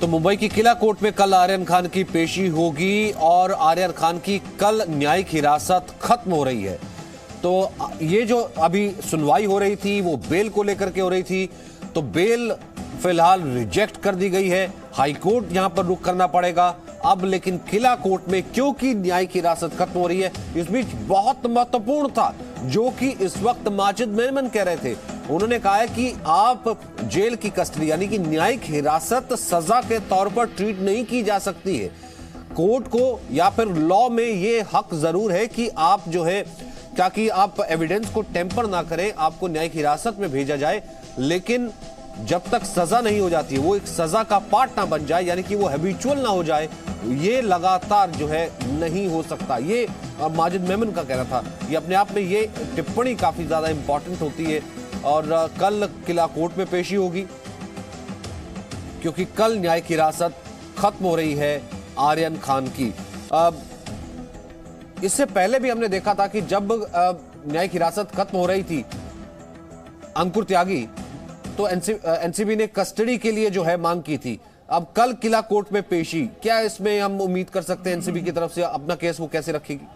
तो मुंबई की किला कोर्ट में कल आर्यन खान की पेशी होगी और आर्यन खान की कल न्यायिक हिरासत खत्म हो रही है। तो ये जो अभी सुनवाई हो रही थी वो बेल को लेकर के हो रही थी, तो बेल फिलहाल रिजेक्ट कर दी गई है। हाई कोर्ट यहां पर रुख करना पड़ेगा अब, लेकिन किला कोर्ट में क्योंकि न्यायिक हिरासत खत्म हो रही है, इस बीच बहुत महत्वपूर्ण था जो कि इस वक्त माजिद मेमन कह रहे थे। उन्होंने कहा है कि आप जेल की कस्टडी यानी कि न्यायिक हिरासत सजा के तौर पर ट्रीट नहीं की जा सकती है। कोर्ट को या फिर लॉ में ये हक जरूर है कि आप जो है ताकि आप एविडेंस को टेम्पर ना करें, आपको न्यायिक हिरासत में भेजा जाए, लेकिन जब तक सजा नहीं हो जाती, वो एक सजा का पार्ट ना बन जाए, यानी कि वो हैबिचुअल ना हो जाए, ये लगातार जो है नहीं हो सकता। ये माजिद मेमन का कहना था। ये अपने आप में ये टिप्पणी काफी ज्यादा इंपॉर्टेंट होती है। और कल किला कोर्ट में पेशी होगी क्योंकि कल न्यायिक हिरासत खत्म हो रही है आर्यन खान की। इससे पहले भी हमने देखा था कि जब न्यायिक हिरासत खत्म हो रही थी अंकुर त्यागी, तो एनसीबी ने कस्टडी के लिए जो है मांग की थी। अब कल किला कोर्ट में पेशी, क्या इसमें हम उम्मीद कर सकते हैं एनसीबी की तरफ से अपना केस वो कैसे रखेगी?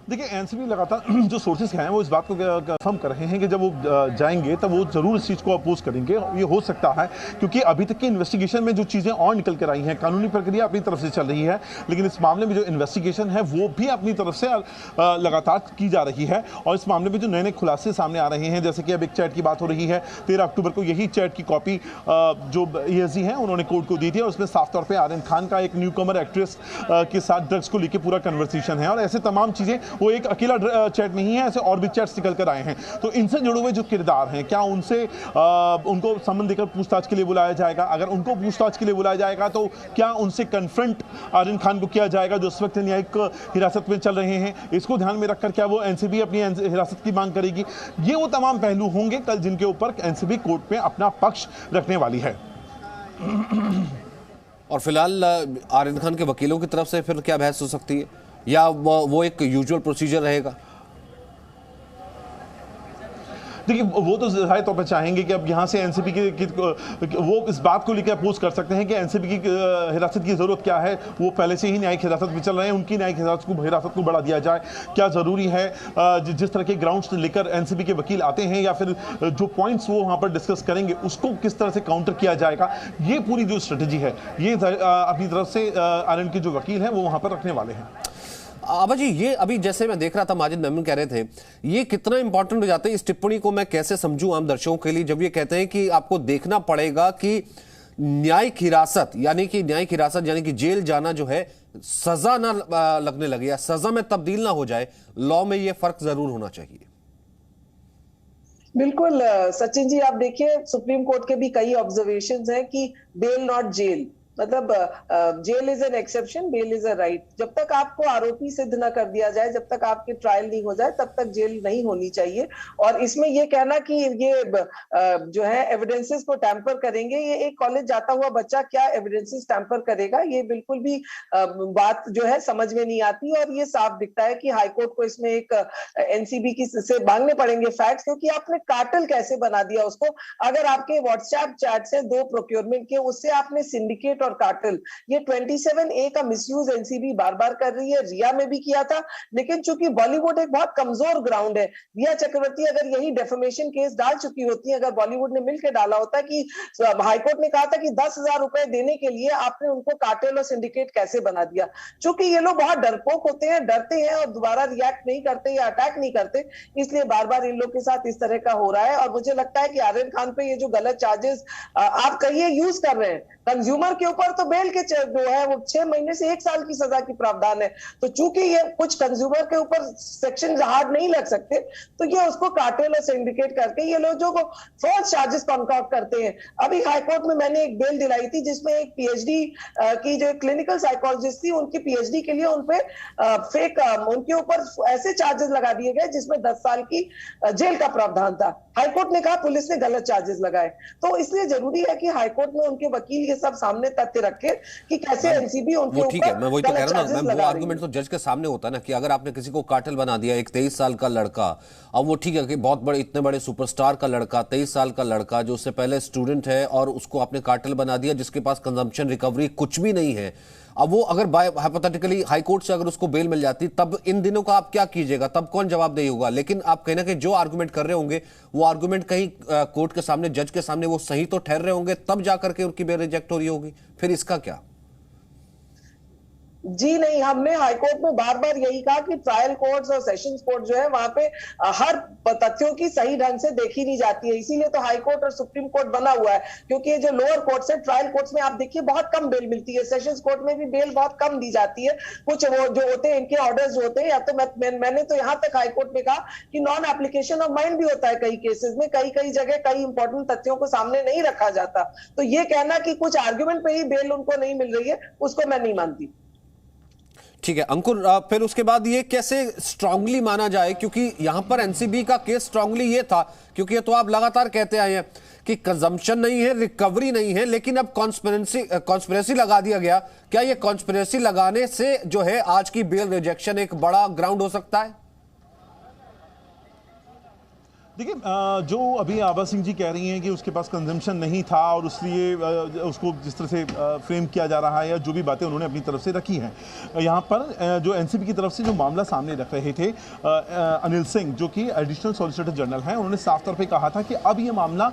देखिए, एनसीबी लगातार जो सोर्सेज हैं वो इस बात को कंफर्म कर रहे हैं कि जब वो जाएंगे तब वो जरूर इस चीज़ को अपोज करेंगे। ये हो सकता है क्योंकि अभी तक की इन्वेस्टिगेशन में जो चीज़ें और निकल कर आई हैं, कानूनी प्रक्रिया अपनी तरफ से चल रही है, लेकिन इस मामले में जो इन्वेस्टिगेशन है वो भी अपनी तरफ से लगातार की जा रही है। और इस मामले में जो नए नए खुलासे सामने आ रहे हैं, जैसे कि अब एक चैट की बात हो रही है, 13 अक्टूबर को यही चैट की कॉपी जो एएसजी हैं उन्होंने कोर्ट को दी थी और उसमें साफ तौर पर आर्यन खान का एक न्यू कमर एक्ट्रेस के साथ ड्रग्स को लेकर पूरा कन्वर्सेशन है। और ऐसे तमाम चीज़ें, वो एक अकेला चैट नहीं है, ऐसे और भी चैट्स निकल कर आए हैं। तो इनसे जुड़े हुए जो किरदार हैं, क्या उनसे उनको समन देकर पूछताछ के लिए बुलाया जाएगा? अगर उनको पूछताछ के लिए बुलाया जाएगा तो क्या उनसे कन्फ्रंट आर्यन खान को किया जाएगा जो इस वक्त न्यायिक हिरासत में चल रहे हैं? इसको ध्यान में रखकर क्या वो एनसीबी अपनी हिरासत की मांग करेगी? ये वो तमाम पहलू होंगे कल जिनके ऊपर एनसीबी कोर्ट में अपना पक्ष रखने वाली है। और फिलहाल आर्यन खान के वकीलों की तरफ से फिर क्या बहस हो सकती है, या वो एक यूजुअल प्रोसीजर रहेगा? देखिए, वो तो जाहिर तौर पर चाहेंगे कि अब यहाँ से एनसीबी की वो इस बात को लेकर अपोज कर सकते हैं कि एनसीबी की हिरासत की जरूरत क्या है। वो पहले से ही न्यायिक हिरासत में चल रहे हैं, उनकी न्यायिक हिरासत को बढ़ा दिया जाए, क्या जरूरी है? जिस तरह के ग्राउंड्स लेकर एनसीबी के वकील आते हैं या फिर जो पॉइंट्स वो वहाँ पर डिस्कस करेंगे उसको किस तरह से काउंटर किया जाएगा, ये पूरी जो स्ट्रेटेजी है ये अपनी तरफ से आर्यन के जो वकील हैं वो वहाँ पर रखने वाले हैं। आबा जी, ये अभी जैसे मैं देख रहा था माजिद मेमन कह रहे थे, ये कितना इंपॉर्टेंट हो जाता है? इस टिप्पणी को मैं कैसे समझूं आम दर्शकों के लिए, जब ये कहते हैं कि आपको देखना पड़ेगा कि न्यायिक हिरासत यानी कि जेल जाना जो है सजा ना लगने लगे या सजा में तब्दील ना हो जाए, लॉ में ये फर्क जरूर होना चाहिए। बिल्कुल सचिन जी, आप देखिए सुप्रीम कोर्ट के भी कई ऑब्जर्वेशंस हैं कि बेल नॉट जेल, मतलब jail is an exception, bail is a right. जब तक आपको आरोपी सिद्ध न कर दिया जाए, जब तक आपकी ट्रायल नहीं हो जाए, तब तक जेल नहीं होनी चाहिए। और इसमें ये कहना कि ये जो है एविडेंसेस को टैंपर करेंगे, ये एक कॉलेज जाता हुआ बच्चा क्या एविडेंसेस टैंपर करेगा, ये बिल्कुल भी बात जो है समझ में नहीं आती। और ये साफ दिखता है कि हाईकोर्ट को इसमें एक एनसीबी की से मांगने पड़ेंगे फैक्ट्स, क्योंकि आपने कार्टेल कैसे बना दिया उसको। अगर आपके व्हाट्सएप चैट्स हैं 2 प्रोक्योरमेंट के, उससे आपने सिंडिकेट और कार्टेल, ये 27A का मिसयूज एनसीबी बार बार कर रही है। रिया में भी किया था, लेकिन चूंकि बॉलीवुड एक बहुत कमजोर ग्राउंड है, रिया चक्रवर्ती अगर यही डेफेमेशन केस डाल चुकी होती है, अगर बॉलीवुड ने मिलकर डाला होता कि हाईकोर्ट ने कहा था कि 10,000 रुपए देने के लिए आपने उनको कार्टेल और सिंडिकेट कैसे बना दिया। चूंकि ये लोग बहुत डरपोक होते हैं, डरते हैं और दोबारा रिएक्ट नहीं करते या अटैक नहीं करते, इसलिए बार बार इन लोग के साथ इस तरह का हो रहा है। और मुझे लगता है कि आर्यन खान पे ये जो गलत चार्जेस आप कहिए यूज कर रहे हैं, कंज्यूमर के ऊपर तो बेल के जो है वो 6 महीने से 1 साल की सजा की प्रावधान है। तो चूंकि ये कुछ कंज्यूमर के ऊपर सेक्शन हार्ड नहीं लग सकते, तो ये उसको कार्टेल और सिंडिकेट करके ये लोग जो फॉल्स चार्जेस कॉन्कॉक्ट करते हैं। अभी हाईकोर्ट में मैंने एक बेल दिलाई थी जिसमें एक पीएचडी की जो क्लिनिकल साइकोलॉजिस्ट थी, उनकी पीएचडी के लिए उनपे फेक उनके ऊपर ऐसे चार्जेस लगा दिए गए जिसमें 10 साल की जेल का प्रावधान था। हाईकोर्ट ने कहा पुलिस ने गलत चार्जेस लगाए। तो इसलिए जरूरी है कि हाईकोर्ट में उनके वकील ये सब सामने तथ्य रखे कि कैसे एनसीबी उनके वो ठीक है, ऊपर मैं वही तो कह गलत रहा हूँ ना, charges मैं वो लगा रही आर्गुमेंट है। तो जज के सामने होता है ना कि अगर आपने किसी को कार्टेल बना दिया, एक 23 साल का लड़का, अब वो ठीक है कि बहुत बड़े इतने बड़े सुपरस्टार का लड़का, 23 साल का लड़का जो उससे पहले स्टूडेंट है और उसको आपने कार्टेल बना दिया जिसके पास कंजम्पशन रिकवरी कुछ भी नहीं है। अब वो अगर बाय हाइपोथेटिकली हाई कोर्ट से अगर उसको बेल मिल जाती, तब इन दिनों का आप क्या कीजिएगा, तब कौन जवाबदेही होगा? लेकिन आप कहीं ना कहीं जो आर्गुमेंट कर रहे होंगे वो आर्गुमेंट कहीं कोर्ट के सामने, जज के सामने वो सही तो ठहर रहे होंगे, तब जाकर के उनकी बेल रिजेक्ट हो रही होगी। फिर इसका क्या? जी नहीं, हमने हाईकोर्ट में बार बार यही कहा कि ट्रायल कोर्ट्स और सेशंस कोर्ट जो है वहां पे हर तथ्यों की सही ढंग से देखी नहीं जाती है। इसीलिए तो हाईकोर्ट और सुप्रीम कोर्ट बना हुआ है, क्योंकि ये जो लोअर कोर्ट्स है, ट्रायल कोर्ट्स में आप देखिए बहुत कम बेल मिलती है, सेशंस कोर्ट में भी बेल बहुत कम दी जाती है। कुछ वो जो होते हैं इनके ऑर्डर्स जो होते हैं, या तो मैंने तो यहाँ तक हाईकोर्ट में कहा कि नॉन एप्लीकेशन ऑफ माइंड भी होता है कई केसेस में, कई कई जगह कई इंपॉर्टेंट तथ्यों को सामने नहीं रखा जाता। तो ये कहना कि कुछ आर्ग्यूमेंट पे ही बेल उनको नहीं मिल रही है, उसको मैं नहीं मानती। ठीक है अंकुर, फिर उसके बाद ये कैसे स्ट्रांगली माना जाए, क्योंकि यहां पर एनसीबी का केस स्ट्रांगली ये था, क्योंकि ये तो आप लगातार कहते आए हैं कि कंजम्पशन नहीं है, रिकवरी नहीं है, लेकिन अब कॉन्स्पिरेसी लगा दिया गया। क्या ये कॉन्स्पिरेसी लगाने से जो है आज की बेल रिजेक्शन एक बड़ा ग्राउंड हो सकता है? देखिए, जो अभी आभा सिंह जी कह रही हैं कि उसके पास कंजम्पशन नहीं था और इसलिए उसको जिस तरह से फ्रेम किया जा रहा है, या जो भी बातें उन्होंने अपनी तरफ से रखी हैं, यहाँ पर जो एनसीबी की तरफ से जो मामला सामने रख रहे थे अनिल सिंह, जो कि एडिशनल सॉलिसिटर जनरल हैं, उन्होंने साफ तौर पे कहा था कि अब ये मामला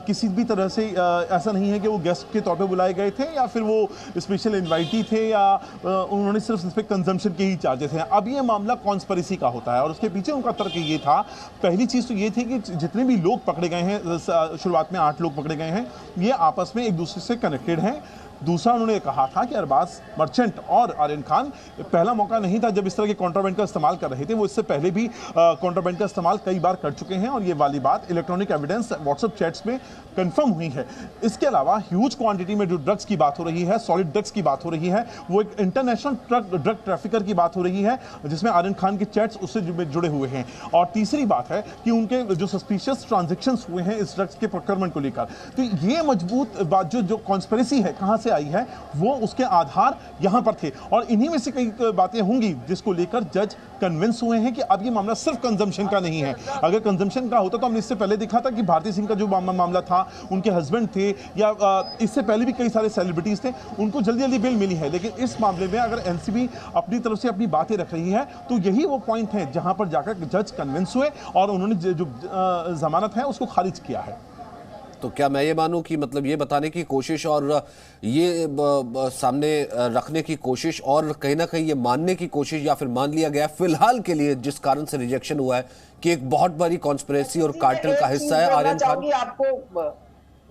किसी भी तरह से ऐसा नहीं है कि वो गेस्ट के तौर पर बुलाए गए थे या फिर वो स्पेशल इन्वाइटी थे, या उन्होंने सिर्फ इस पर कंजम्पशन के ही चार्जेस हैं। अब ये मामला कॉन्स्पिरेसी का होता है और उसके पीछे उनका तर्क ये था, पहली चीज़ तो ये थी कि जितने भी लोग पकड़े गए हैं, शुरुआत में 8 लोग पकड़े गए हैं, ये आपस में एक दूसरे से कनेक्टेड हैं। दूसरा, उन्होंने कहा था कि अरबाज मर्चेंट और आर्यन खान पहला मौका नहीं था जब इस तरह के कॉन्ट्राबैंड का इस्तेमाल कर रहे थे, वो इससे पहले भी कॉन्ट्राबैंड का इस्तेमाल कई बार कर चुके हैं और ये वाली बात इलेक्ट्रॉनिक एविडेंस व्हाट्सएप चैट्स में कंफर्म हुई है। इसके अलावा ह्यूज क्वांटिटी में जो ड्रग्स की बात हो रही है, सॉलिड ड्रग्स की बात हो रही है, वो एक इंटरनेशनल ड्रग ट्रैफिकर की बात हो रही है जिसमें आर्यन खान के चैट्स उससे जुड़े हुए हैं। और तीसरी बात है कि उनके जो सस्पिशियस ट्रांजेक्शंस हुए हैं इस ड्रग्स के प्रोक्योरमेंट को लेकर, तो ये मजबूत बात जो कॉन्स्पिरेसी है कहां से आई है, वो उसके आधार यहां पर थे और इन्हीं में से कई बातें होंगी जिसको लेकर जज कन्विंस हुए हैं कि अब ये मामला सिर्फ कंजम्पशन का नहीं है। अगर कंजम्पशन का होता तो हमने इससे पहले देखा था कि भारती सिंह का जो मामला था, उनके हस्बैंड थे या इससे पहले भी कई सारे सेलिब्रिटीज थे, उनको जल्दी जल्दी बेल मिली है। लेकिन इस मामले में अगर एनसीबी अपनी तरफ से अपनी बातें रख रही है तो यही वो पॉइंट है जहां पर जाकर जज कन्विंस हुए और उन्होंने जो जमानत है उसको खारिज किया है। तो क्या मैं ये मानूं कि मतलब ये बताने की कोशिश और ये सामने रखने की कोशिश और कहीं ना कहीं ये मानने की कोशिश, या फिर मान लिया गया फिलहाल के लिए जिस कारण से रिजेक्शन हुआ है कि एक बहुत बड़ी कॉन्स्पिरेसी और कार्टेल का हिस्सा है आर्यन खान? आपको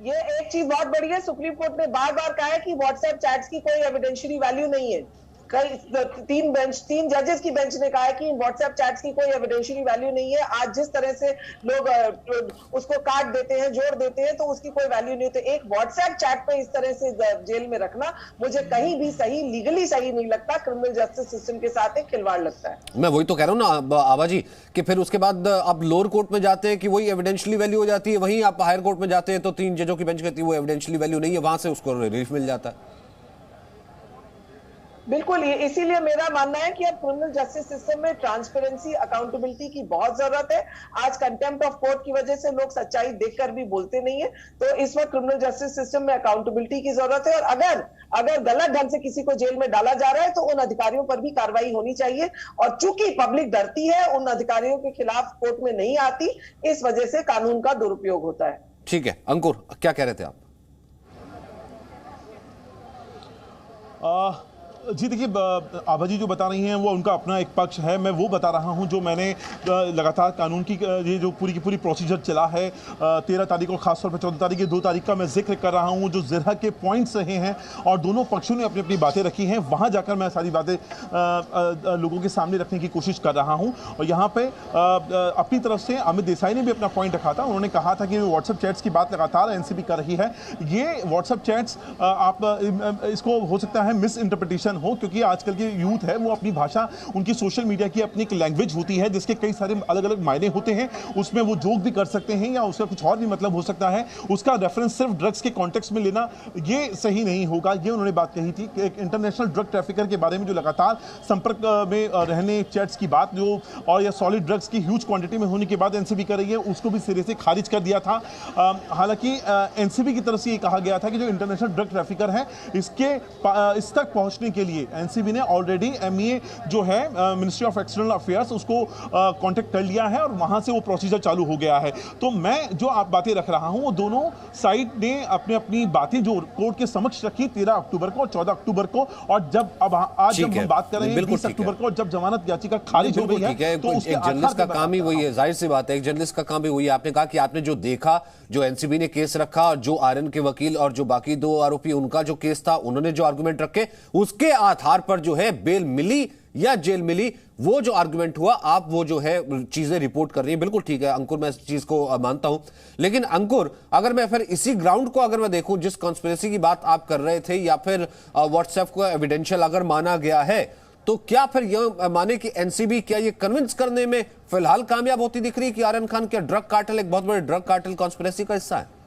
ये एक चीज बहुत बड़ी है, सुप्रीम कोर्ट ने बार बार कहा है कि व्हाट्सएप चैट्स की कोई एविडेंशियरी वैल्यू नहीं है। तीन जजेस की बेंच ने कहा है कि व्हाट्सएप चैट्स की कोई एविडेंशियरी वैल्यू नहीं है। आज जिस तरह से लोग उसको काट देते हैं, जोड़ देते हैं, तो उसकी कोई वैल्यू नहीं होती। एक व्हाट्सएप चैट पे इस तरह से जेल में रखना मुझे कहीं भी सही, लीगली सही नहीं लगता। क्रिमिनल जस्टिस सिस्टम के साथ एक खिलवाड़ लगता है। मैं वही तो कह रहा हूँ ना आभा जी कि फिर उसके बाद आप लोअर कोर्ट में जाते हैं कि वही एविडेंशियली वैल्यू हो जाती है, वहीं आप हायर कोर्ट में जाते हैं तो 3 जजों की बेंच कहती है वो एविडेंशियली वैल्यू नहीं है, वहां से उसको रिलीफ मिल जाता है। बिल्कुल, इसीलिए मेरा मानना है कि अब क्रिमिनल जस्टिस सिस्टम में ट्रांसपेरेंसी, अकाउंटेबिलिटी की बहुत जरूरत है। आज कंटेम्प्ट ऑफ कोर्ट की वजह से लोग सच्चाई देखकर भी बोलते नहीं है, तो इस वक्त क्रिमिनल जस्टिस सिस्टम में अकाउंटेबिलिटी की जरूरत है। और अगर गलत ढंग से किसी को जेल में डाला जा रहा है तो उन अधिकारियों पर भी कार्रवाई होनी चाहिए। और चूंकि पब्लिक डरती है, उन अधिकारियों के खिलाफ कोर्ट में नहीं आती, इस वजह से कानून का दुरुपयोग होता है। ठीक है अंकुर, क्या कह रहे थे आप? जी देखिए, आभा जी जो बता रही हैं वो उनका अपना एक पक्ष है। मैं वो बता रहा हूं जो मैंने लगातार कानून की ये जो पूरी की पूरी प्रोसीजर चला है 13 तारीख और खासतौर पर 14 तारीख, 2 तारीख का मैं जिक्र कर रहा हूं, जो ज़िरह के पॉइंट्स रहे हैं और दोनों पक्षों ने अपनी अपनी बातें रखी हैं, वहां जाकर मैं सारी बातें लोगों के सामने रखने की कोशिश कर रहा हूँ। और यहाँ पे अपनी तरफ से अमित देसाई ने भी अपना पॉइंट रखा था। उन्होंने कहा था कि व्हाट्सएप चैट्स की बात लगातार एनसीबी कर रही है। ये व्हाट्सएप चैट्स आप इसको हो सकता है मिस इंटरप्रिटेशन कंसर्न हो, क्योंकि आजकल के यूथ है वो अपनी भाषा, उनकी सोशल मीडिया की अपनी एक लैंग्वेज होती है जिसके कई सारे अलग अलग मायने होते हैं, उसमें वो जोक भी कर सकते हैं या उसका कुछ और भी मतलब हो सकता है। उसका रेफरेंस सिर्फ ड्रग्स के कॉन्टेक्स्ट में लेना ये सही नहीं होगा। ये उन्होंने बात कही थी कि एक इंटरनेशनल ड्रग ट्रैफिकर के बारे में जो लगातार संपर्क में रहने, चैट्स की बात जो और या सॉलिड ड्रग्स की ह्यूज क्वांटिटी में होने के बाद एनसीबी कर रही है, उसको भी सिरे से खारिज कर दिया था। हालांकि एनसीबी की तरफ से ये कहा गया था कि जो इंटरनेशनल ड्रग ट्रैफिकर है इस तक पहुंचने के लिए एनसीबी ने ऑलरेडी एमईए जो है मिनिस्ट्री ऑफ एक्सटर्नल अफेयर्स उसको कांटेक्ट कर लिया है और वहां से वो प्रोसीजर चालू हो गया है। तो मैं जो आप बातें रख रहा हूं वो दोनों साइड ने अपनी बातें जो कोर्ट के समक्ष रखी 13 अक्टूबर को और 14 अक्टूबर को, और जब आज जब हम बात कर रहे हैं 20 अक्टूबर को, जब जमानत याचिका खारिज हो गई है तो उसके जर्नलिस्ट का काम ही वही है, जाहिर सी बात है, एक जर्नलिस्ट का काम भी वही है। आपने कहा कि आपने जो देखा, जो एनसीबी ने केस रखा और जो आर्यन के वकील और जो बाकी दो आरोपी उनका जो केस था, उन्होंने जो आर्गुमेंट रखे उसके आधार पर जो है बेल मिली या जेल मिली, वो जो आर्गुमेंट हुआ, आप वो जो है चीजें रिपोर्ट कर रही हैं, बिल्कुल ठीक है अंकुर, मैं इस चीज को मानता हूं। लेकिन अंकुर, अगर मैं फिर इसी ग्राउंड को अगर मैं देखूं, जिस कॉन्स्पिरेसी की बात आप कर रहे थे, या फिर व्हाट्सएप को एविडेंशियल अगर माना गया है, तो क्या फिर यह माने कि एनसीबी क्या ये कन्विंस करने में फिलहाल कामयाब होती दिख रही है कि आर्यन खान क्या ड्रग कार्टेल एक बहुत बड़े ड्रग कार्टेल कॉन्स्पिरेसी का हिस्सा है?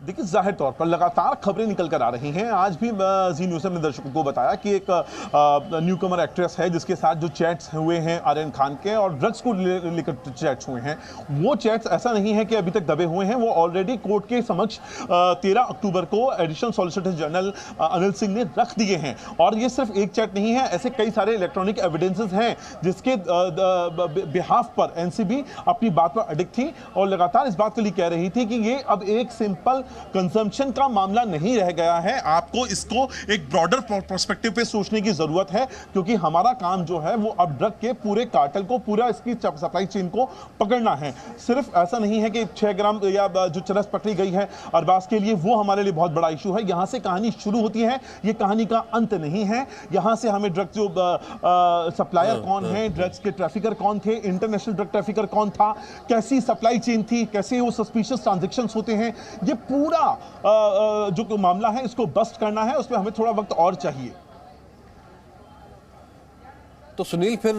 देखिए, जाहिर तौर पर लगातार खबरें निकल कर आ रही हैं। आज भी जी न्यूज़ ने दर्शकों को बताया कि एक न्यू कमर एक्ट्रेस है जिसके साथ जो चैट्स हुए हैं आर्यन खान के और ड्रग्स को लेकर चैट्स हुए हैं, वो चैट्स ऐसा नहीं है कि अभी तक दबे हुए हैं, वो ऑलरेडी कोर्ट के समक्ष 13 अक्टूबर को additional solicitor general Anil Singh ने रख दिए हैं। और ये सिर्फ एक चैट नहीं है, ऐसे कई सारे इलेक्ट्रॉनिक एविडेंसेस हैं जिसके बिहाफ पर एनसीबी अपनी बात पर अडिग थी और लगातार इस बात के लिए कह रही थी कि ये अब एक सिंपल कंजम्पशन का मामला नहीं रह गया है, आपको इसको एक ब्रॉडर पर्सपेक्टिव पे सोचने की जरूरत है, क्योंकि हमारा काम जो है वो अब ड्रग के पूरे कार्टेल को, पूरा इसकी सप्लाई चेन को पकड़ना है। सिर्फ ऐसा नहीं है कि 6 ग्राम या जो चरस पकड़ी गई है अरबाज के लिए, वो हमारे लिए बहुत बड़ा इशू है। यहां से कहानी शुरू होती है, ये कहानी का अंत नहीं है। यहां से हमें ड्रग जो सप्लायर कौन है, ड्रग्स के ट्रैफिकर कौन थे, इंटरनेशनल ड्रग ट्रैफिकर कौन था, कैसी सप्लाई चेन थी, कैसे वो सस्पिशियस ट्रांजैक्शंस होते हैं, ये पूरा जो मामला है इसको बस्ट करना है, उसमें हमें थोड़ा वक्त और चाहिए। तो सुनील, फिर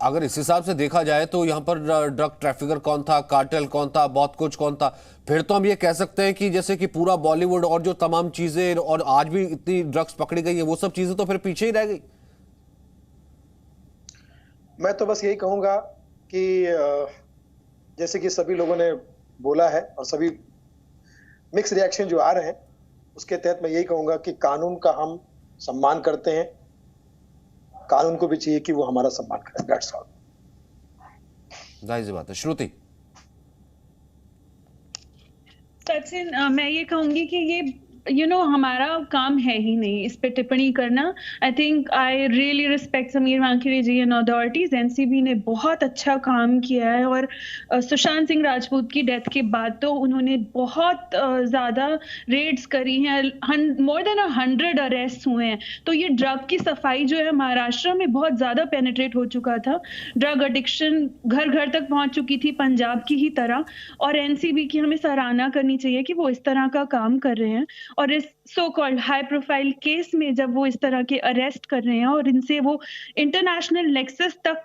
अगर इस हिसाब से देखा जाए तो यहां पर ड्रग ट्रैफिकर कौन था, कार्टेल कौन था, बहुत कुछ कौन था, फिर तो हम ये कह सकते हैं कि जैसे कि पूरा बॉलीवुड और जो तमाम चीजें और आज भी इतनी ड्रग्स पकड़ी गई है, वो सब चीजें तो फिर पीछे ही रह गई। मैं तो बस यही कहूंगा कि जैसे कि सभी लोगों ने बोला है और सभी मिक्स रिएक्शन जो आ रहे हैं, उसके तहत मैं यही कहूंगा कि कानून का हम सम्मान करते हैं, कानून को भी चाहिए कि वो हमारा सम्मान करे। That's all. जाहिर सी बात है। श्रुति, सचिन, मैं ये कहूंगी कि ये हमारा काम है ही नहीं इस पे टिप्पणी करना। I think I really respect Sameer Wankhede ji and authorities. NCB ने बहुत अच्छा काम किया है और सुशांत सिंह राजपूत की डेथ के बाद तो उन्होंने बहुत ज्यादा रेड्स करी हैं, मोर देन 100 अरेस्ट हुए हैं। तो ये ड्रग की सफाई जो है महाराष्ट्र में बहुत ज्यादा पेनिट्रेट हो चुका था, ड्रग एडिक्शन घर घर तक पहुंच चुकी थी पंजाब की ही तरह, और एनसीबी की हमें सराहना करनी चाहिए कि वो इस तरह का काम कर रहे हैं। और इस so called high profile case में जब वो इस तरह के अरेस्ट कर रहे हैं और इनसे वो इंटरनेशनल नेक्सस तक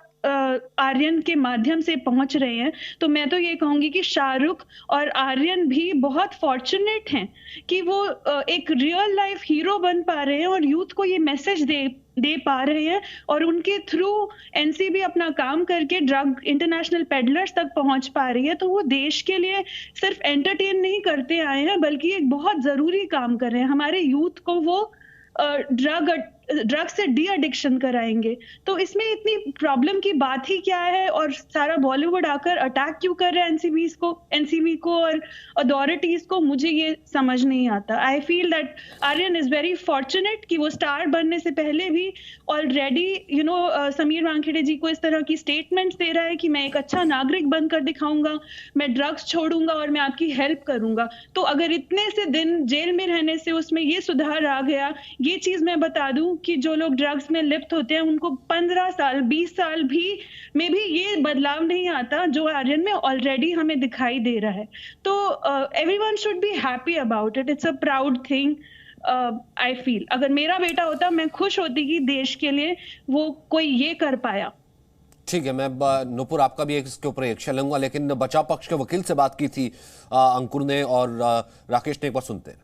आर्यन के माध्यम से पहुंच रहे हैं, तो मैं तो ये कहूंगी कि शाहरुख और आर्यन भी बहुत फॉर्चुनेट हैं कि वो एक रियल लाइफ हीरो बन पा रहे हैं और यूथ को ये मैसेज दे पा रहे हैं, और उनके थ्रू एनसीबी अपना काम करके ड्रग इंटरनेशनल पेडलर्स तक पहुंच पा रही है। तो वो देश के लिए सिर्फ एंटरटेन नहीं करते आए हैं, बल्कि एक बहुत जरूरी काम कर रहे हैं। हमारे यूथ को वो ड्रग से डी एडिक्शन कराएंगे। तो इसमें इतनी प्रॉब्लम की बात ही क्या है, और सारा बॉलीवुड आकर अटैक क्यों कर रहा है एनसीबी को और अथॉरिटीज को, मुझे ये समझ नहीं आता। I feel that Aryan is very fortunate कि वो स्टार बनने से पहले भी ऑलरेडी समीर वानखेड़े जी को इस तरह की स्टेटमेंट्स दे रहा है कि मैं एक अच्छा नागरिक बनकर दिखाऊंगा, मैं ड्रग्स छोड़ूंगा और मैं आपकी हेल्प करूंगा। तो अगर इतने से दिन जेल में रहने से उसमें ये सुधार आ गया, ये चीज मैं बता दूं कि जो लोग ड्रग्स में लिप्त होते हैं उनको 15 साल 20 साल में भी ये बदलाव नहीं आता जो आर्यन में ऑलरेडी हमें दिखाई दे रहा है। तो everyone should be happy about it, it's a proud thing. I feel अगर मेरा बेटा होता मैं खुश होती कि देश के लिए वो कोई ये कर पाया। ठीक है, मैं नुपुर आपका भी इसके ऊपर रिएक्शन लूंगा, लेकिन बचाव पक्ष के वकील से बात की थी अंकुर ने और राकेश ने, एक बार सुनते हैं।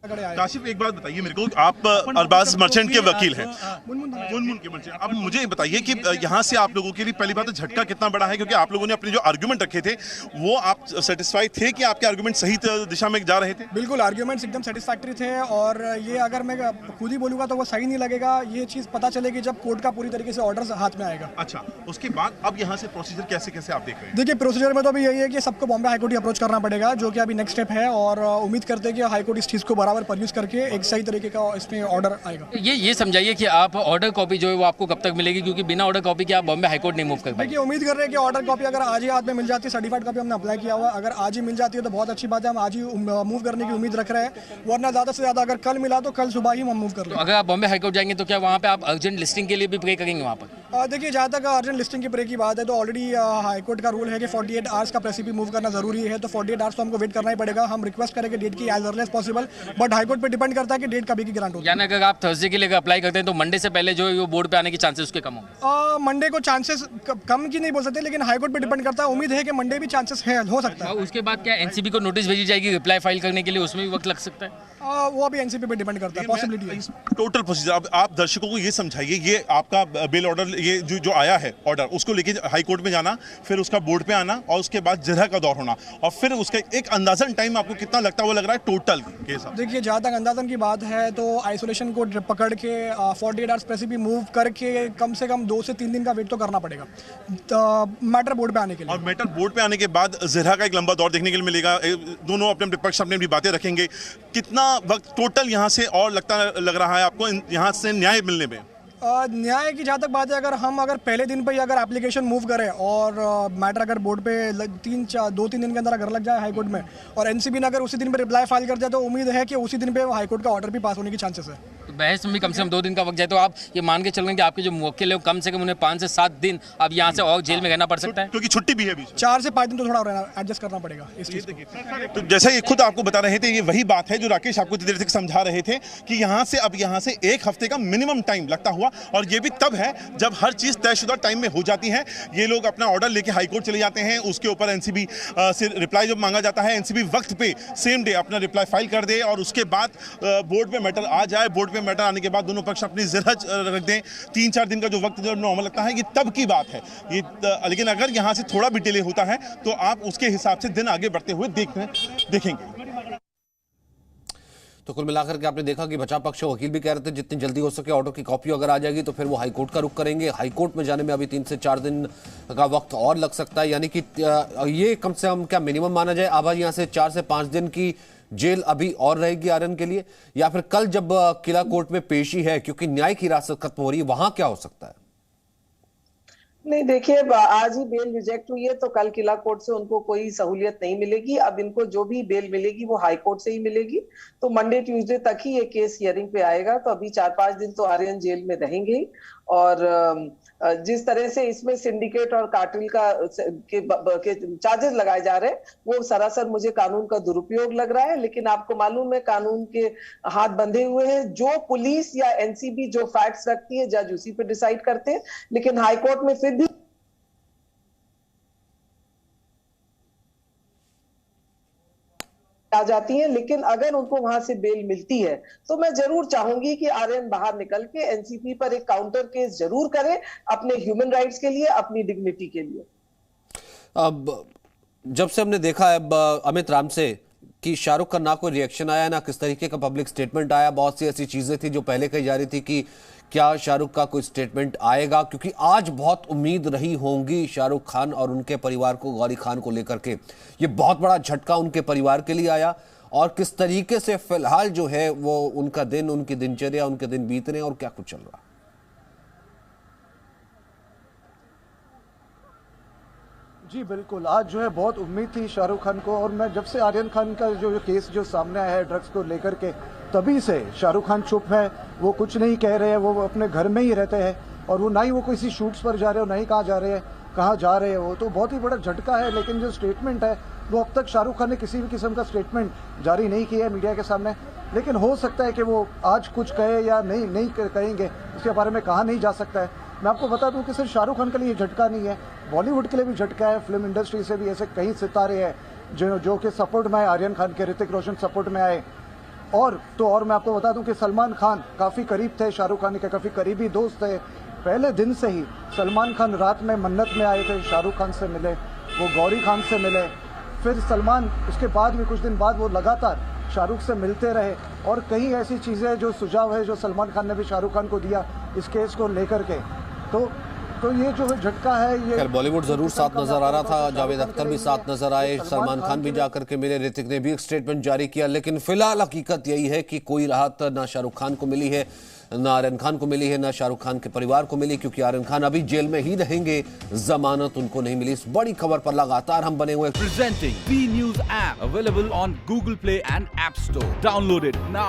काशिफ, एक बात बताइए मेरे को, आप अरबाज मर्चेंट के वकील हैं, मुनमुन के मर्चेंट, अब मुझे बताइए कि यहाँ से आप लोगों के लिए पहली बात तो झटका कितना बड़ा है, क्योंकि आप लोगों ने अपने जो आर्गुमेंट रखे थे वो आप सेटिस्फाई थे कि आपके आर्गुमेंट सही दिशा में जा रहे थे? बिल्कुल, आर्गुमेंट्स एकदम सेटिस्फैक्ट्री थे, और ये अगर मैं खुद ही बोलूँगा तो वो सही नहीं लगेगा। ये चीज़ पता चलेगी जब कोर्ट का पूरी तरीके से ऑर्डर हाथ में आएगा। अच्छा, उसके बाद अब यहाँ से प्रोसीजर कैसे कैसे आप देख रहे हैं? देखिए, प्रोसीजर में तो अभी यही है कि सबको बॉम्बे हाईकोर्ट ही अप्रोच करना पड़ेगा, जो कि अभी नेक्स्ट स्टेप है, और उम्मीद करते हैं कि हाईकोर्ट इस चीज़ को बराबर परयूज करके एक सही तरीके का इसमें ऑर्डर आएगा। ये समझाइए कि आप ऑर्डर कॉपी जो है वो आपको कब तक मिलेगी, क्योंकि बिना ऑर्डर कॉपी के आप बॉम्बे हाईकोर्ट नहीं मूव कर पाएंगे? देखिए, उम्मीद कर रहे हैं कि ऑर्डर कॉपी अगर आज ही हाथ में मिल जाती है, सर्टिफाइड कॉपी हमने अप्लाई किया हुआ, अगर आज ही मिल जाती है तो बहुत अच्छी बात है, हम आज ही मूव करने की उम्मीद रख रहे हैं, वरना ज़्यादा से ज़्यादा अगर कल मिला तो कल सुबह ही हम मूव कर लेंगे। अगर आप बॉम्बे हाईकोर्ट जाएंगे तो क्या वहाँ पे आप अर्जेंट लिस्टिंग के लिए भी प्रे करेंगे वहाँ पर? देखिए, जहाँ तक अर्जेंट लिस्टिंग की प्रे की बात है तो ऑलरेडी हाईकोर्ट का रूल है कि 48 आवर्स का प्रेसिपी मूव करना जरूरी है, तो 48 आवर्स तो हमको वेट करना ही पड़ेगा। हम रिक्वेस्ट करेंगे डेट की as early as possible, but high court पे डिपेंड करता है कि डेट कभी की ग्रांट होगी। यानी अगर आप थर्सडे के लिए अप्लाई करते हैं तो मंडे से पहले जो है वो बोर्ड पे आने के चांसेस उसके कम होंगे? मंडे को चांसेस कम की नहीं बोल सकते, लेकिन हाईकोर्ट पे डिपेंड करता है। उम्मीद है कि मंडे भी चांसेस है, हो सकता है। उसके बाद क्या एनसीबी को नोटिस भेजी जाएगी रिप्लाई फाइल करने के लिए, उसमें भी वक्त लग सकता है? वो अभी एनसीबी पे डिपेंड करता है, पॉसिबिलिटी है। टोटल प्रोसीजर अब आप दर्शकों को ये समझाइए, ये आपका बेल ऑर्डर, ये जो आया है ऑर्डर, उसको लेके हाई कोर्ट में जाना, फिर उसका बोर्ड पे आना, और उसके बाद जिरह का दौर होना, और फिर उसका एक अंदाजन टाइम आपको कितना लगता है वो लग रहा है टोटल के हिसाब? देखिए, जहाँ तक अंदाजन की बात है तो आइसोलेशन को पकड़ के 48 आवर्स प्रेसिपी मूव करके कम से कम 2 से 3 दिन का वेट तो करना पड़ेगा मैटर बोर्ड पे आने के लिए। और मैटर बोर्ड पे आने के बाद जिरह का एक लंबा दौर देखने के लिए मिलेगा, दोनों अपने विपक्ष अपनी बातें रखेंगे। कितना वक्त टोटल यहाँ से और लग रहा है आपको यहाँ से न्याय मिलने में? न्याय की जहाँ तक बात है, अगर पहले दिन पे ही अगर एप्लीकेशन मूव करें और मैटर अगर बोर्ड पे 2-3 दिन के अंदर अगर लग जाए हाईकोर्ट में, और एनसीबी ने अगर उसी दिन पे रिप्लाई फाइल कर दिया, तो उम्मीद है कि उसी दिन पे हाईकोर्ट का ऑर्डर भी पास होने की चांसेस है। तो बहस में भी कम से कम 2 दिन का वक्त जाए तो आप ये मान के चल रहे हैं कि आपके जो मुवक्किल है कम से कम उन्हें 5 से 7 दिन अब यहाँ से और जेल में रहना पड़ सकता है, क्योंकि छुट्टी भी है बीच में? 4 से 5 दिन तो थोड़ा एडजस्ट करना पड़ेगा इस चीज़ को। तो जैसा ये खुद आपको बता रहे थे, ये वही बात है जो राकेश आपको देर तक समझा रहे थे कि यहाँ से 1 हफ्ते का मिनिमम टाइम लगता हुआ, और ये भी तब है जब हर चीज तयशुदा टाइम में हो जाती है। ये लोग अपना ऑर्डर लेके हाईकोर्ट चले जाते हैं, उसके ऊपर एनसीबी से रिप्लाई जब मांगा जाता है, एनसीबी वक्त पे सेम डे अपना रिप्लाई फाइल कर दे, और उसके बाद बोर्ड पे मैटर आ जाए, बोर्ड पे मैटर आने के बाद दोनों पक्ष अपनी जिरह रख दें, 3-4 दिन का जो वक्त जो नॉर्मल लगता है, ये तब की बात है ये। लेकिन अगर यहाँ से थोड़ा भी डिले होता है तो आप उसके हिसाब से दिन आगे बढ़ते हुए देखेंगे। तो कुल मिलाकर के आपने देखा कि बचाव पक्ष वकील भी कह रहे थे जितनी जल्दी हो सके ऑर्डर की कॉपी अगर आ जाएगी तो फिर वो हाईकोर्ट का रुख करेंगे। हाईकोर्ट में जाने में अभी 3 से 4 दिन का वक्त और लग सकता है, यानी कि ये कम से कम क्या मिनिमम माना जाए। अब यहाँ से 4 से 5 दिन की जेल अभी और रहेगी आर्यन के लिए, या फिर कल जब किला कोर्ट में पेशी है, क्योंकि न्यायिक हिरासत खत्म हो रही है, वहां क्या हो सकता है? नहीं, देखिए, आज ही बेल रिजेक्ट हुई है तो कल किला कोर्ट से उनको कोई सहूलियत नहीं मिलेगी। अब इनको जो भी बेल मिलेगी वो हाई कोर्ट से ही मिलेगी, तो मंडे ट्यूसडे तक ही ये केस हियरिंग पे आएगा। तो अभी 4-5 दिन तो आर्यन जेल में रहेंगे ही। और जिस तरह से इसमें सिंडिकेट और कार्टेल के चार्जेस लगाए जा रहे हैं, वो सरासर मुझे कानून का दुरुपयोग लग रहा है। लेकिन आपको मालूम है कानून के हाथ बंधे हुए हैं, जो पुलिस या एनसीबी जो फैक्ट्स रखती है जज उसी पे डिसाइड करते हैं। लेकिन हाईकोर्ट में फिर भी आ जाती हैं, लेकिन अगर उनको वहां से बेल मिलती है तो मैं जरूर चाहूंगी कि आर्यन बाहर निकल के एनसीपी पर एक काउंटर केस जरूर करे, अपने ह्यूमन राइट्स के लिए, अपनी डिग्निटी के लिए। अब जब से हमने देखा है अमित राम से कि शाहरुख का ना कोई रिएक्शन आया, ना किस तरीके का पब्लिक स्टेटमेंट आया, बहुत सी ऐसी चीजें थी जो पहले कही जा रही थी कि क्या शाहरुख का कोई स्टेटमेंट आएगा, क्योंकि आज बहुत उम्मीद रही होंगी शाहरुख खान और उनके परिवार को गौरी खान को लेकर के। ये बहुत बड़ा झटका उनके परिवार के लिए आया, और किस तरीके से फिलहाल जो है वो उनका दिन, उनकी दिनचर्या, उनके दिन बीत रहे हैं और क्या कुछ चल रहा है। जी बिल्कुल, आज जो है बहुत उम्मीद थी शाहरुख खान को, और मैं जब से आर्यन खान का जो केस जो सामने आया है ड्रग्स को लेकर के, तभी से शाहरुख खान चुप है, वो कुछ नहीं कह रहे हैं, वो अपने घर में ही रहते हैं, और वो ना ही वो किसी शूट्स पर जा रहे हो, ना ही कहाँ जा रहे हैं, कहाँ जा रहे हैं। वो तो बहुत ही बड़ा झटका है। लेकिन जो स्टेटमेंट है वो अब तक शाहरुख खान ने किसी भी किस्म का स्टेटमेंट जारी नहीं किया है मीडिया के सामने। लेकिन हो सकता है कि वो आज कुछ कहे या नहीं कहेंगे, इसके बारे में कहा नहीं जा सकता है। मैं आपको बता दूं कि सिर्फ शाहरुख खान के लिए झटका नहीं है, बॉलीवुड के लिए भी झटका है। फिल्म इंडस्ट्री से भी ऐसे कई सितारे हैं जो कि सपोर्ट में आए, आर्यन खान के, ऋतिक रोशन सपोर्ट में आए। और मैं आपको बता दूं कि सलमान खान काफ़ी करीब थे शाहरुख खान के, काफ़ी करीबी दोस्त थे। पहले दिन से ही सलमान खान रात में मन्नत में आए थे, शाहरुख खान से मिले, वो गौरी खान से मिले, फिर सलमान उसके बाद भी कुछ दिन बाद वो लगातार शाहरुख से मिलते रहे। और कई ऐसी चीज़ें जो सुझाव है जो सलमान खान ने भी शाहरुख खान को दिया इस केस को लेकर के, तो ये जो झटका है ये खैर बॉलीवुड जरूर साथ नजर आ रहा था, जावेद अख्तर भी साथ नजर आए, सलमान खान भी जाकर के मिले, ऋतिक ने भी एक स्टेटमेंट जारी किया। लेकिन फिलहाल हकीकत यही है कि कोई राहत ना शाहरुख खान को मिली है, ना आर्यन खान को मिली है, ना शाहरुख खान के परिवार को मिली, क्योंकि आर्यन खान अभी जेल में ही रहेंगे, जमानत उनको नहीं मिली। इस बड़ी खबर पर लगातार हम बने हुए। Presenting B News app available on Google Play and App Store. Download it now.